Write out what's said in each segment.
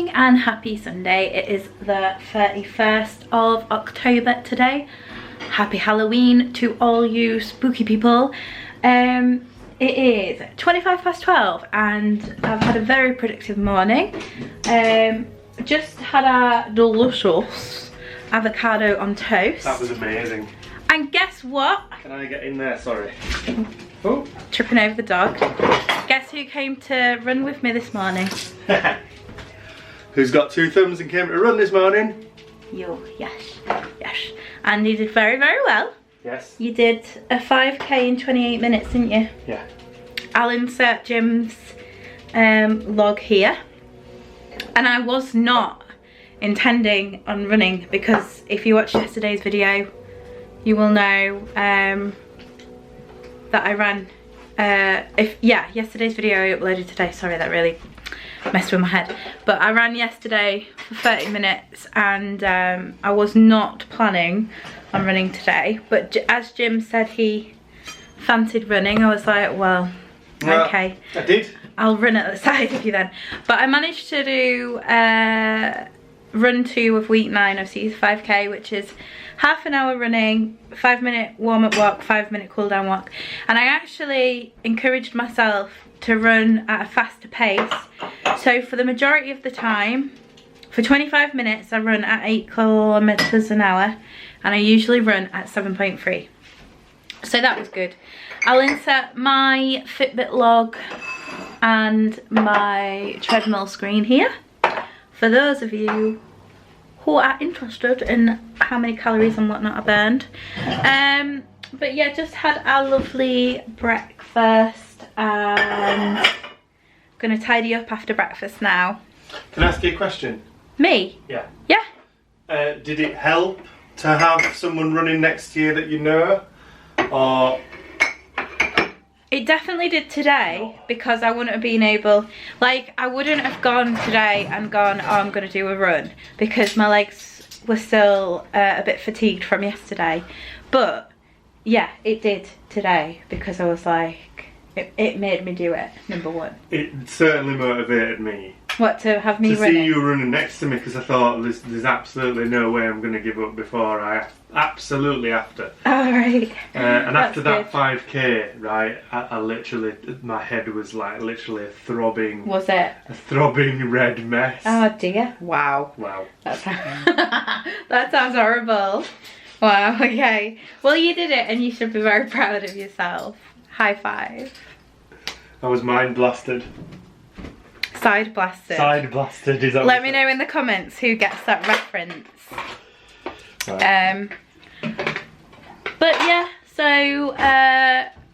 morning and happy Sunday. It is the 31st of October today. Happy Halloween to all you spooky people. It is 12 and I've had a very productive morning. Just had a delicious avocado on toast. That was amazing. And guess what? Can I get in there? Sorry. Oh. Tripping over the dog. Guess who came to run with me this morning? Who's got 2 thumbs and came to run this morning? You, yes. And you did very, very well. Yes. You did a 5k in 28 minutes, didn't you? Yeah. I'll insert Jim's log here. And I was not intending on running because if you watched yesterday's video, you will know that I ran. Yesterday's video I uploaded today. Sorry, that really messed with my head. But I ran yesterday for 30 minutes and I was not planning on running today. But as Jim said he fancied running, I was like, well, okay. I did. I'll run at the side of you then. But I managed to do run 2 of week 9 of Season 5k, which is half an hour running, 5-minute warm-up walk, 5-minute cool-down walk. And I actually encouraged myself to run at a faster pace. So for the majority of the time, for 25 minutes, I run at 8 kilometers an hour, and I usually run at 7.3. So that was good. I'll insert my Fitbit log and my treadmill screen here for those of you who are interested in how many calories and whatnot I burned. But yeah, just had a lovely breakfast and gonna tidy up after breakfast now. Can I ask you a question? Me? Yeah. Yeah. Did it help to have someone running next to you that you know? Or... It definitely did today because I wouldn't have been able, like I wouldn't have gone today and gone, oh, I'm going to do a run because my legs were still a bit fatigued from yesterday. But yeah, it did today because I was like, it made me do it, number one. It certainly motivated me. What, to have me running? To see you running next to me because I thought there's absolutely no way I'm going to give up before I absolutely have to. Oh, right. And after that 5k, right, I literally, my head was like literally a throbbing... Was it? A throbbing red mess. Oh dear. Wow. Wow. That sounds horrible. Wow, okay. Well, you did it and you should be very proud of yourself. High five. I was mind blasted. Side blasted. Side blasted, is that Let me know in the comments who gets that reference. Right. But yeah, so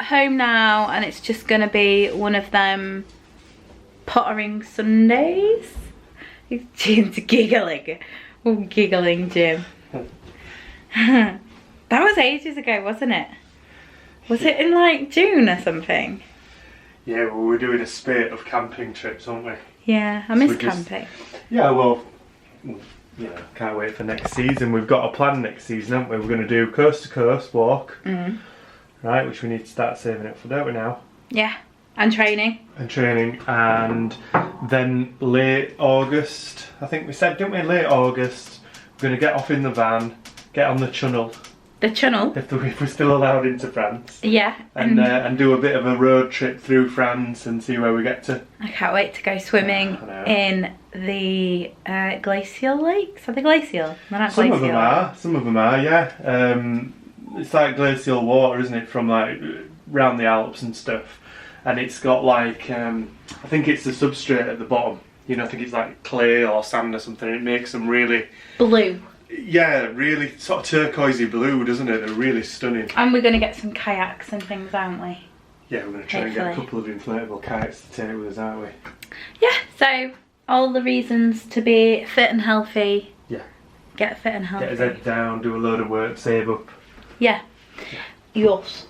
home now, and it's just gonna be one of them pottering Sundays. Jim's giggling. Oh, giggling Jim. That was ages ago, wasn't it? Was it in like June or something? Yeah, well, we're doing a spate of camping trips, aren't we? Yeah, I miss camping. Yeah, well, can't wait for next season. We've got a plan next season, haven't we? We're going to do coast to coast walk, right? Which we need to start saving up for, don't we now? Yeah, and training. And then late August, I think we said, didn't we? Late August, we're going to get off in the van, get on the channel. The channel? If we're still allowed into France. Yeah. And do a bit of a road trip through France and see where we get to. I can't wait to go swimming in the glacial lakes. Are they glacial? They're not glacial. Some of them are, yeah. It's like glacial water, isn't it, from like round the Alps and stuff. And it's got like, I think it's the substrate at the bottom. You know, I think it's like clay or sand or something. It makes them really... Blue. Yeah, really sort of turquoisey blue, doesn't it? They're really stunning. And we're going to get some kayaks and things, aren't we? Yeah, we're going to try and get a couple of inflatable kayaks to take with us, aren't we? Yeah, so all the reasons to be fit and healthy. Yeah. Get fit and healthy. Get his head down, do a load of work, save up. Yeah. Yours.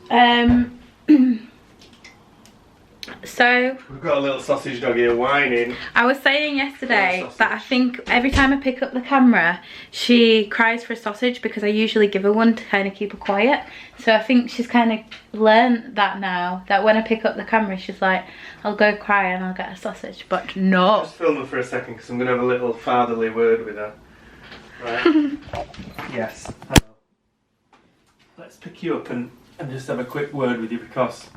So We've got a little sausage dog here whining. I was saying yesterday that I think every time I pick up the camera, she cries for a sausage because I usually give her one to kind of keep her quiet. So I think she's kind of learned that now, that when I pick up the camera, she's like, I'll go cry and I'll get a sausage. But no. Just film her for a second because I'm going to have a little fatherly word with her. Right? Yes. Hello. Let's pick you up and just have a quick word with you because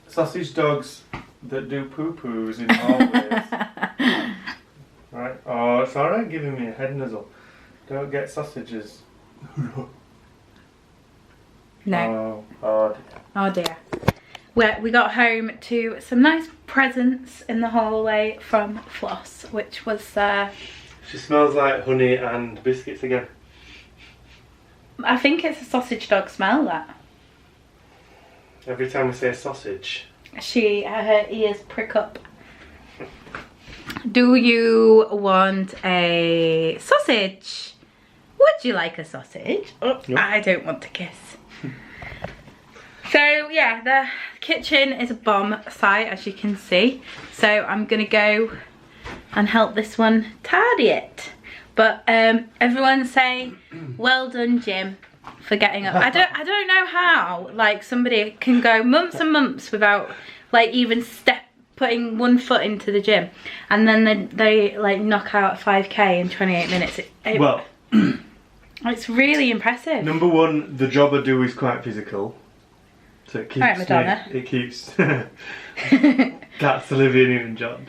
sausage dogs that do poo-poos in hallways. Right? Oh, it's alright giving me a head nuzzle. Don't get sausages. No. Oh dear. Oh dear. We got home to some nice presents in the hallway from Floss, which was... She smells like honey and biscuits again. I think it's a sausage dog smell, that. Every time we say sausage. Her ears prick up. Do you want a sausage? Would you like a sausage? Oh, no. I don't want to kiss. So yeah, the kitchen is a bomb site, as you can see. So I'm gonna go and help this one tidy it. But everyone say, well done, Jim, for getting up. I don't know how like somebody can go months and months without like even putting one foot into the gym, and then they like knock out 5k in 28 minutes. Well, it's really impressive. Number one, the job I do is quite physical. So it keeps Madonna. It keeps that's Olivia Newton-John.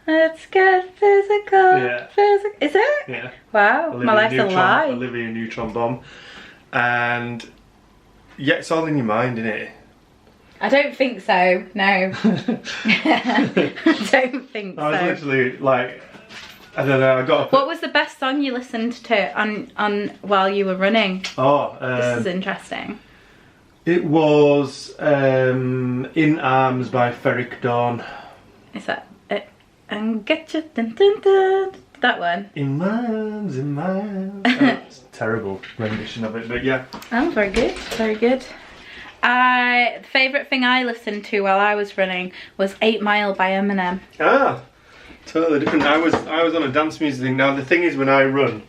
Let's get physical. Yeah. Physical. Is it? Yeah. Wow, my life's a lie. Olivia Neutron Bomb. And yeah, it's all in your mind, isn't it? I don't think so, no. I don't think so. I was literally like, I don't know, I got What was the best song you listened to on while you were running? Oh, this is interesting. It was In Arms by Ferric Dawn. Is that it? And get you dun, dun, dun, that one. In my arms, in my arms. Oh, it's a terrible rendition of it, but yeah. Oh, very good, very good. The favourite thing I listened to while I was running was 8 Mile by Eminem. Ah, totally different. I was on a dance music thing. Now the thing is, when I run,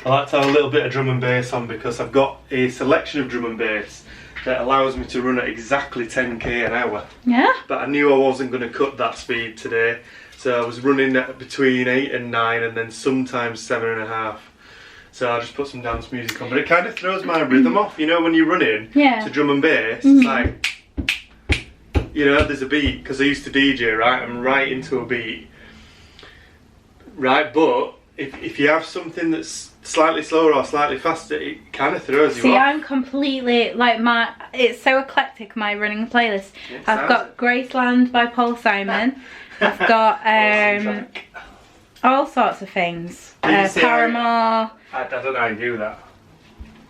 I like to have a little bit of drum and bass on because I've got a selection of drum and bass that allows me to run at exactly 10k an hour. Yeah? But I knew I wasn't going to cut that speed today, so I was running at between 8 and 9 and then sometimes 7.5. So I just put some dance music on, but it kind of throws my rhythm off, you know, when you're running to drum and bass, it's like, you know, there's a beat, because I used to DJ, right, I'm right into a beat, right, but if you have something that's slightly slower or slightly faster, it kind of throws you off. See, I'm completely, like, it's so eclectic, my running playlist. I've got Graceland by Paul Simon, I've got all sorts of things, Paramore. I don't know how you do that.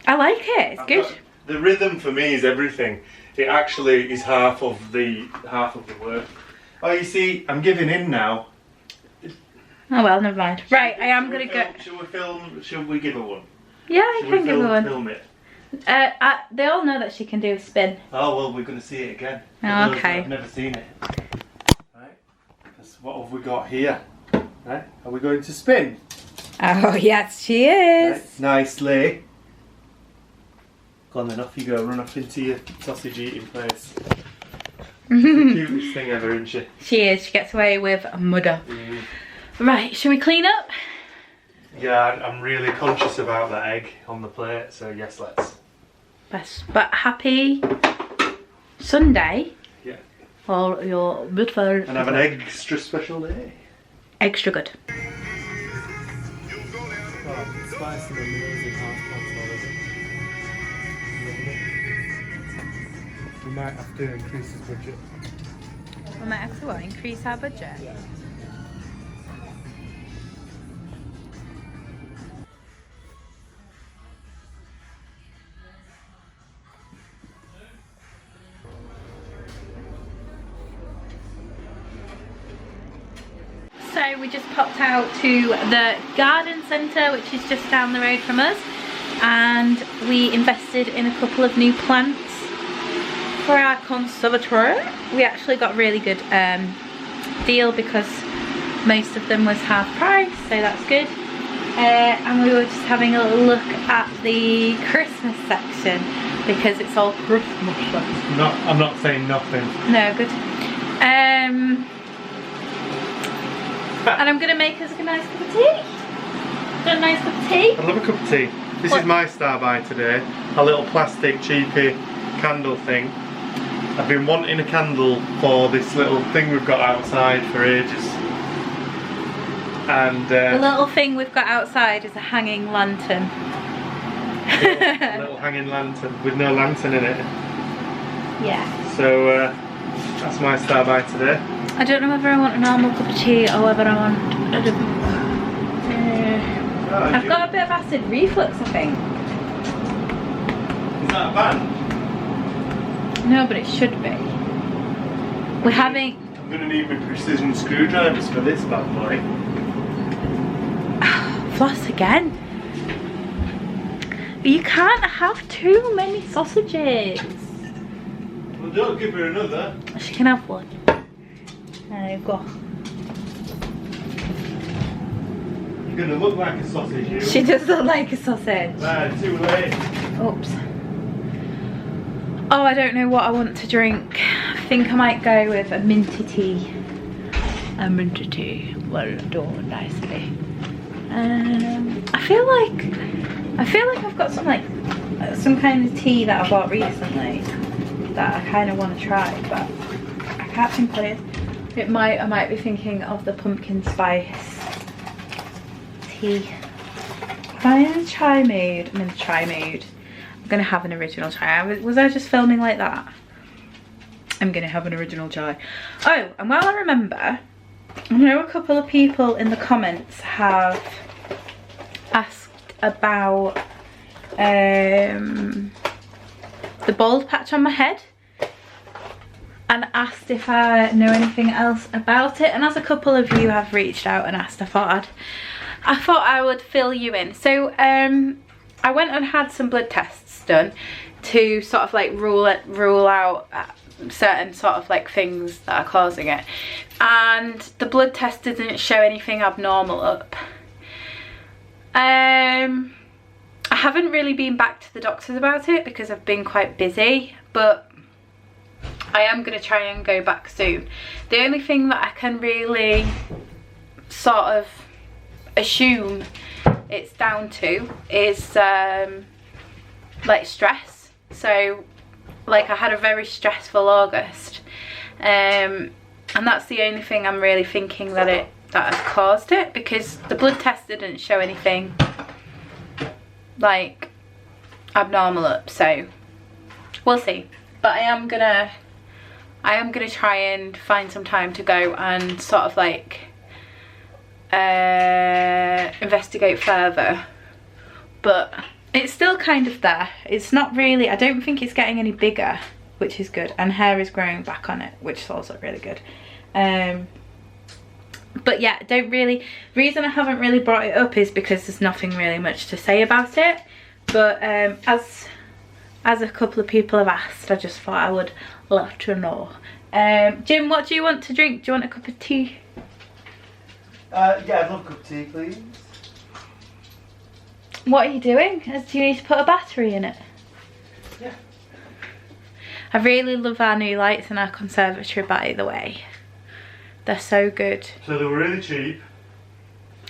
I like it, it's good. The rhythm for me is everything. It actually is half of the work. Oh, you see, I'm giving in now. Oh well, never mind. Right, I am gonna go. Should we give her one? Yeah, I can give her one. Film it. They all know that she can do a spin. Oh well, we're gonna see it again. Oh, okay. I've never seen it. Right. What have we got here? Right. Are we going to spin? Oh yes, she is. Right. Nicely. Go on then, off you go. Run off into your sausage eating place. She's the cutest thing ever, isn't she? She is. She gets away with murder. Right, shall we clean up? Yeah, I'm really conscious about that egg on the plate, so yes, let's. Best. But happy Sunday. Yeah. For your beautiful. And have an extra special day. Extra good. Oh, spice and amazing half We might have to increase his budget. We might have to what? Increase our budget? Yeah. So we just popped out to the garden centre, which is just down the road from us, and we invested in a couple of new plants for our conservatory. We actually got a really good deal because most of them was half price, so that's good. And we were just having a little look at the Christmas section because it's all Christmas. I'm not saying nothing. No, good. And I'm gonna make us a nice cup of tea. Got a nice cup of tea? I love a cup of tea. This is my star buy today. A little plastic cheapy candle thing. I've been wanting a candle for this little thing we've got outside for ages. And the little thing we've got outside is a hanging lantern. a little hanging lantern with no lantern in it. Yeah. So that's my star buy today. I don't know whether I want a normal cup of tea or whether I want I've got a bit of acid reflux, I think. Is that a band? No, but it should be. We're having... I'm going to need my precision screwdrivers for this bad boy. Floss again. You can't have too many sausages. Well, don't give her another. She can have one. There you go. You're going to look like a sausage, you. She does look like a sausage. Too late. Oops. Oh, I don't know what I want to drink. I think I might go with a minty tea. A minty tea will do nicely. I feel like I've got some kind of tea that I bought recently that I kind of want to try, but I can't think what it is. I might be thinking of the pumpkin spice tea. I'm in a chai mood. I'm in a chai mood. I'm gonna have an original chai. Was I just filming like that? I'm gonna have an original chai. Oh, and while I remember, I know a couple of people in the comments have asked about the bald patch on my head and asked if I know anything else about it, and as a couple of you have reached out and asked, I thought I would fill you in. So I went and had some blood tests done to sort of like rule out certain sort of like things that are causing it, and the blood test didn't show anything abnormal up. I haven't really been back to the doctors about it because I've been quite busy, but I am going to try and go back soon. The only thing that I can really sort of assume it's down to is like stress. So like I had a very stressful August, and that's the only thing I'm really thinking that has caused it, because the blood test didn't show anything like abnormal up, so we'll see. But I am gonna try and find some time to go and sort of like investigate further, but it's still kind of there. It's not really, I don't think it's getting any bigger, which is good, and hair is growing back on it, which is also really good. But yeah, reason I haven't really brought it up is because there's nothing really much to say about it, but as a couple of people have asked, I just thought I would let to know. Jim, what do you want to drink? Do you want a cup of tea? Yeah, I'd love a cup of tea, please. What are you doing? Do you need to put a battery in it? Yeah. I really love our new lights in our conservatory, by the way. They're so good. So they were really cheap.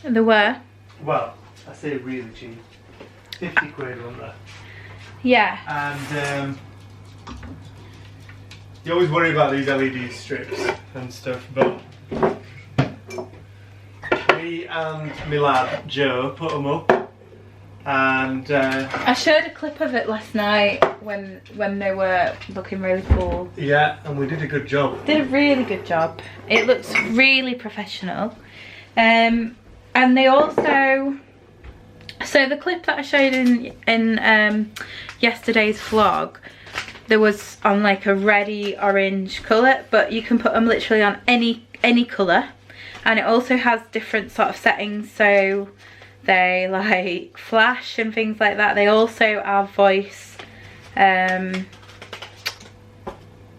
They were? Well, I say really cheap. 50 quid, weren't they? Yeah. And you always worry about these LED strips and stuff, but me and my lad Joe put them up, and I showed a clip of it last night when they were looking really cool. Yeah, and we did a good job. Did a really good job. It looks really professional. And they also, so the clip that I showed in yesterday's vlog, there was on like a reddy orange colour, but you can put them literally on any colour, and it also has different sort of settings, so they like flash and things like that. They also are voice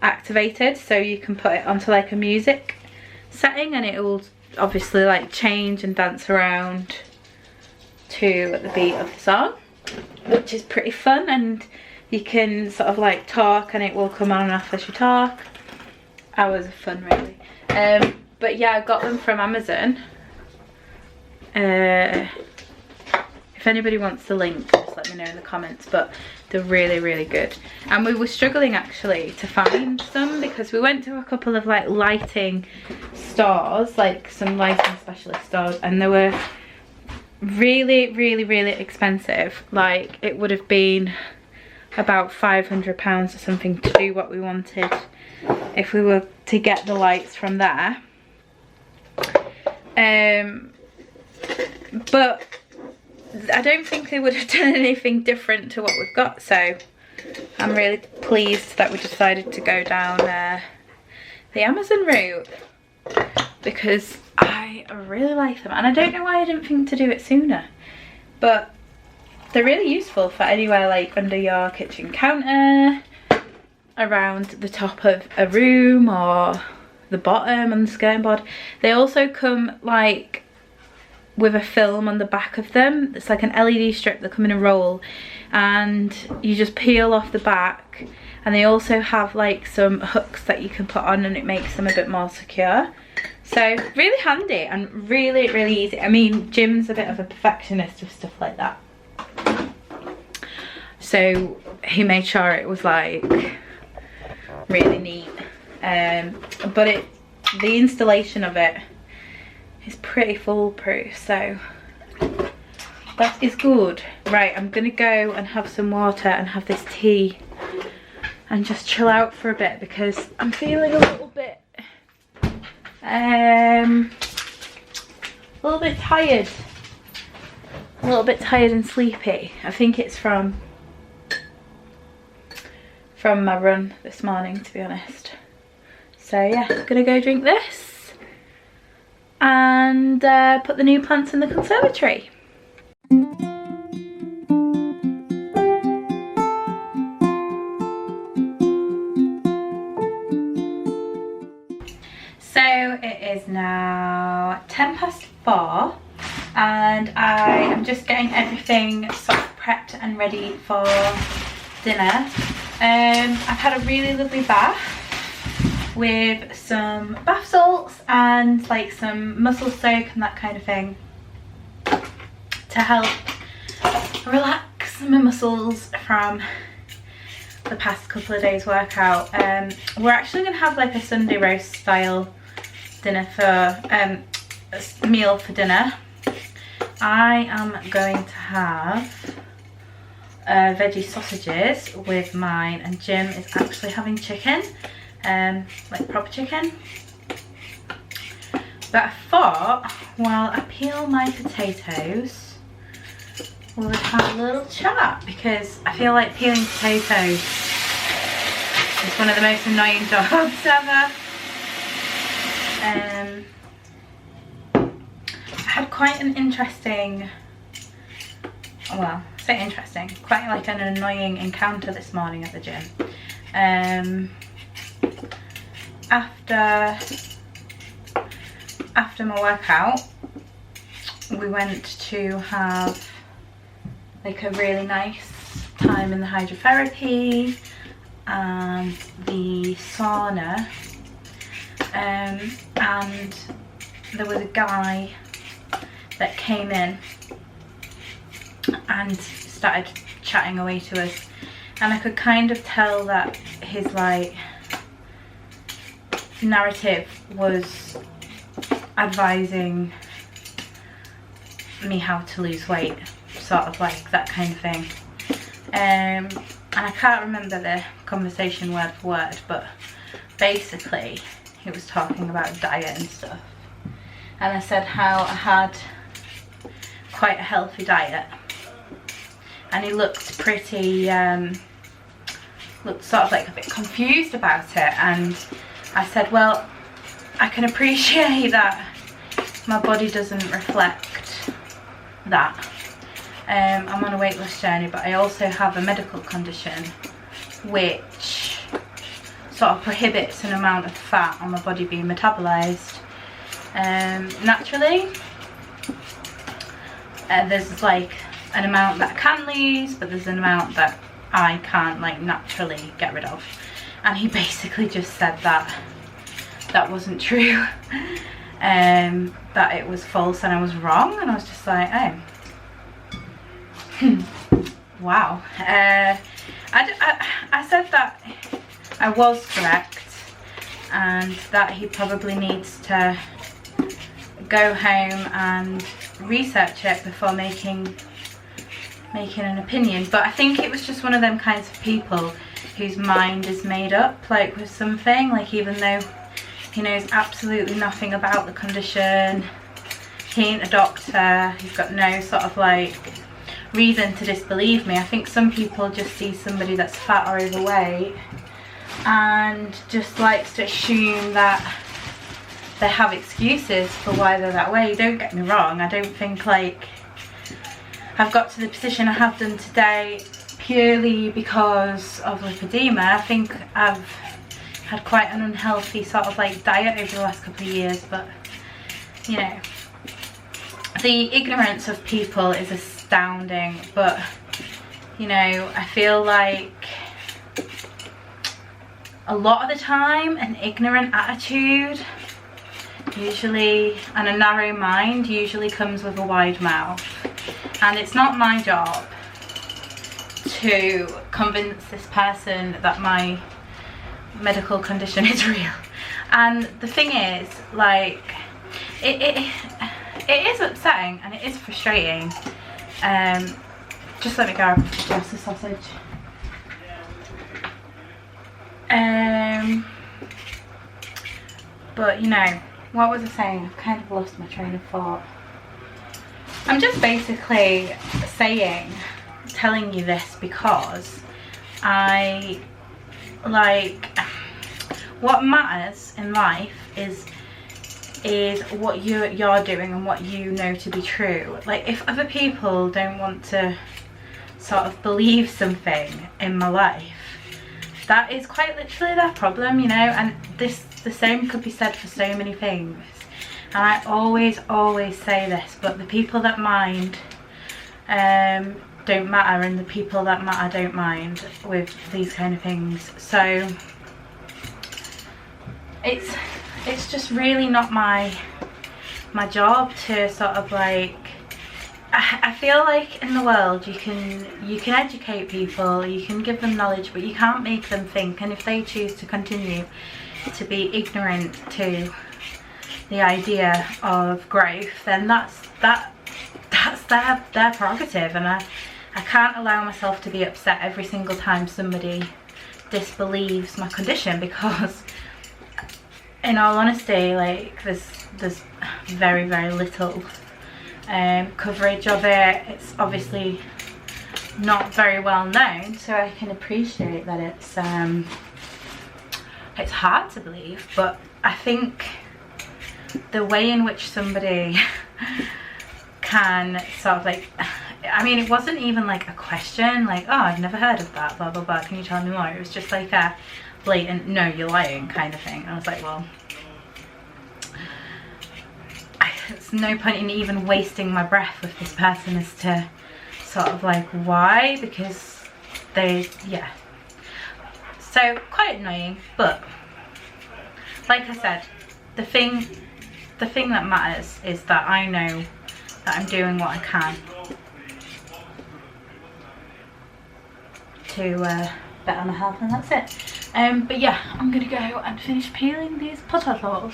activated, so you can put it onto like a music setting and it will obviously like change and dance around to the beat of the song, which is pretty fun. And you can sort of like talk and it will come on and off as you talk. Hours of fun, really. But yeah, I got them from Amazon. If anybody wants the link, just let me know in the comments, but they're really, really good. And we were struggling actually to find some because we went to a couple of like lighting stores, like some lighting specialist stores, and they were really, really, really expensive. Like it would have been about £500 or something to do what we wanted if we were to get the lights from there. But I don't think they would have done anything different to what we've got, so I'm really pleased that we decided to go down the Amazon route because I really like them, and I don't know why I didn't think to do it sooner, but they're really useful for anywhere like under your kitchen counter, around the top of a room or the bottom on the skirting board. They also come like with a film on the back of them. It's like an LED strip that come in a roll and you just peel off the back, and they also have like some hooks that you can put on and it makes them a bit more secure. So really handy and really, really easy. I mean, Jim's a bit of a perfectionist with stuff like that, so he made sure it was like really neat. But the installation of it is pretty foolproof, so that is good. Right, I'm gonna go and have some water and have this tea and just chill out for a bit because I'm feeling a little bit tired. A little bit tired and sleepy. I think it's from my run this morning, to be honest. So yeah, I'm gonna go drink this and put the new plants in the conservatory. So it is now 4:10 and I am just getting everything sort of prepped and ready for dinner. I've had a really lovely bath with some bath salts and like some muscle soak and that kind of thing to help relax my muscles from the past couple of days workout. We're actually gonna have like a Sunday roast style dinner for meal for dinner. I am going to have veggie sausages with mine, and Jim is actually having chicken, like proper chicken. But I thought while I peel my potatoes we would have a little chat, because I feel like peeling potatoes is one of the most annoying jobs ever. I had quite an interesting, well, say interesting, quite like an annoying encounter this morning at the gym. After my workout, we went to have like a really nice time in the hydrotherapy and the sauna, and there was a guy that came in and started chatting away to us, and I could kind of tell that his like narrative was advising me how to lose weight, sort of like that kind of thing. And I can't remember the conversation word for word, but basically he was talking about diet and stuff, and I said how I had quite a healthy diet, and he looked pretty looked sort of like a bit confused about it, and I said, well, I can appreciate that my body doesn't reflect that. I'm on a weight loss journey, but I also have a medical condition which sort of prohibits an amount of fat on my body being metabolized naturally. There's like an amount that I can lose, but there's an amount that I can't like naturally get rid of. And he basically just said that that wasn't true, that it was false and I was wrong, and I was just like, oh, wow. I said that I was correct and that he probably needs to go home and research it before making an opinion. But I think it was just one of them kinds of people whose mind is made up like with something, like even though he knows absolutely nothing about the condition, he ain't a doctor, he's got no sort of like reason to disbelieve me. I think some people just see somebody that's fat or overweight and just likes to assume that they have excuses for why they're that way. Don't get me wrong, I don't think like I've got to the position I have done today purely because of lipedema. I think I've had quite an unhealthy sort of like diet over the last couple of years, but you know, the ignorance of people is astounding. But you know, I feel like a lot of the time an ignorant attitude usually, and a narrow mind usually comes with a wide mouth, and it's not my job to convince this person that my medical condition is real. And the thing is, like, it is upsetting and it is frustrating. Just let me grab the sausage. But you know, what was I saying? I've kind of lost my train of thought. I'm just basically telling you this because I like, what matters in life is what you're doing and what you know to be true. Like, if other people don't want to sort of believe something in my life, that is quite literally their problem, you know. And the same could be said for so many things. And I always say this, but the people that mind don't matter, and the people that matter don't mind with these kind of things. So it's just really not my job to sort of like, I feel like in the world you can educate people, you can give them knowledge, but you can't make them think. And if they choose to continue to be ignorant to the idea of growth, then that's their prerogative. And I can't allow myself to be upset every single time somebody disbelieves my condition, because in all honesty, like, there's very little coverage of it. It's obviously not very well known, so I can appreciate that it's hard to believe. But I think the way in which somebody can sort of like, I mean, it wasn't even like a question like, oh, I've never heard of that, blah blah blah, can you tell me more? It was just like a blatant, no, you're lying kind of thing. And I was like, well, there's no point in even wasting my breath with this person as to sort of like why, because yeah. So quite annoying. But like I said, the thing that matters is that I know that I'm doing what I can to better my health, and that's it. But yeah, I'm gonna go and finish peeling these potatoes.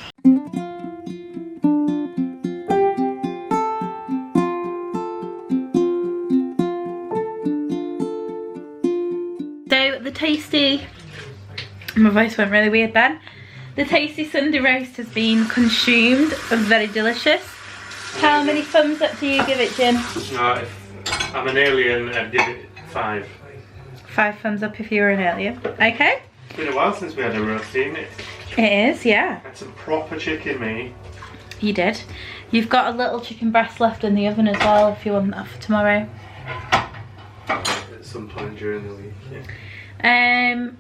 So the tasty, my voice went really weird then. The tasty Sunday roast has been consumed. Very delicious. How many thumbs up do you give it, Jim? No, I'm an alien, I'd give it 5. 5 thumbs up if you were an alien. Okay. It's been a while since we had a roast, isn't it? It is, yeah. Had some proper chicken, me. You did. You've got a little chicken breast left in the oven as well if you want that for tomorrow. At some point during the week, yeah. But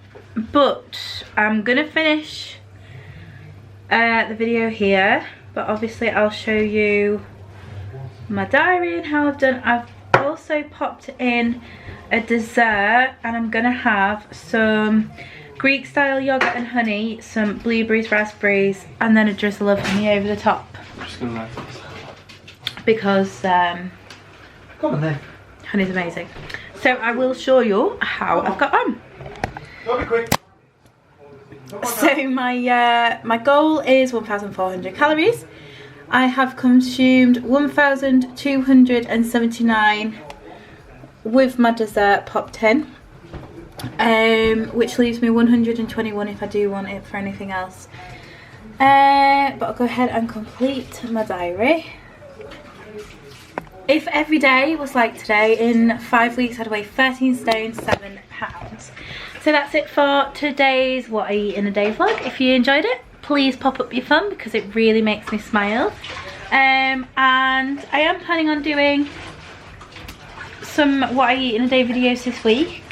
I'm gonna finish the video here, but obviously I'll show you my diary and how I've done. I've also popped in a dessert, and I'm gonna have some Greek style yogurt and honey, some blueberries, raspberries, and then a drizzle of honey over the top. I'm just gonna let this because come on then. honey's amazing. So I will show you how I've got on. Go be quick. So my goal is 1,400 calories. I have consumed 1,279 with my dessert popped in, which leaves me 121 if I do want it for anything else. But I'll go ahead and complete my diary. If every day was like today, in 5 weeks I'd weigh 13 stone 7 pounds. So that's it for today's What I Eat in a Day vlog. If you enjoyed it, please pop up your thumb because it really makes me smile. And I am planning on doing some What I Eat in a Day videos this week.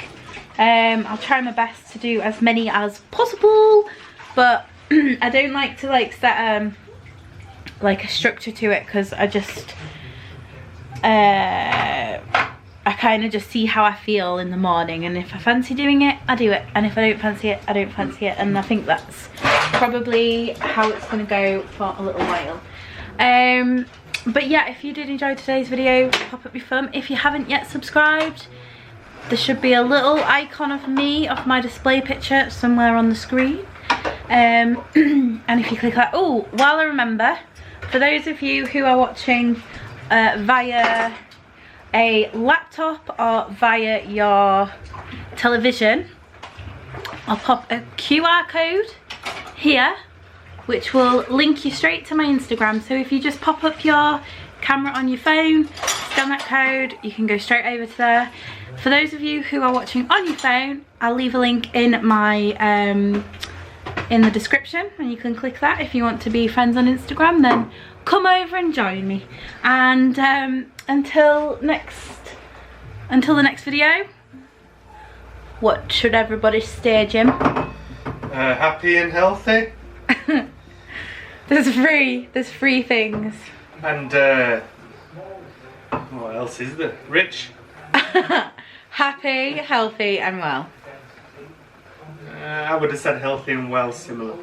I'll try my best to do as many as possible, but I don't like to set like a structure to it, because I just I kind of just see how I feel in the morning, and if I fancy doing it, I do it, and if I don't fancy it, I don't fancy it. And I think that's probably how it's going to go for a little while. But yeah, if you did enjoy today's video, pop up your thumb. If you haven't yet subscribed, there should be a little icon of me, of my display picture, somewhere on the screen. And if you click that, oh, while I remember, for those of you who are watching via a laptop or via your television, I'll pop a QR code here which will link you straight to my Instagram. So if you just pop up your camera on your phone, scan that code, you can go straight over to there. For those of you who are watching on your phone, I'll leave a link in my in the description, and you can click that. If you want to be friends on Instagram, then come over and join me. And until the next video, what should everybody stay, Jim? Happy and healthy. There's three things. And what else is there? Rich. Happy, healthy and well. I would have said healthy and well similar.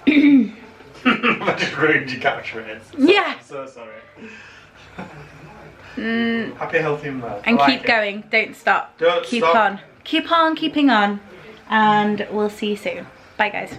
I just ruined your catchphrase. Yeah. I'm so sorry. Happy, healthy and well. And I keep going. Don't stop. Don't keep stop. on. Keep on keeping on. And we'll see you soon. Bye guys.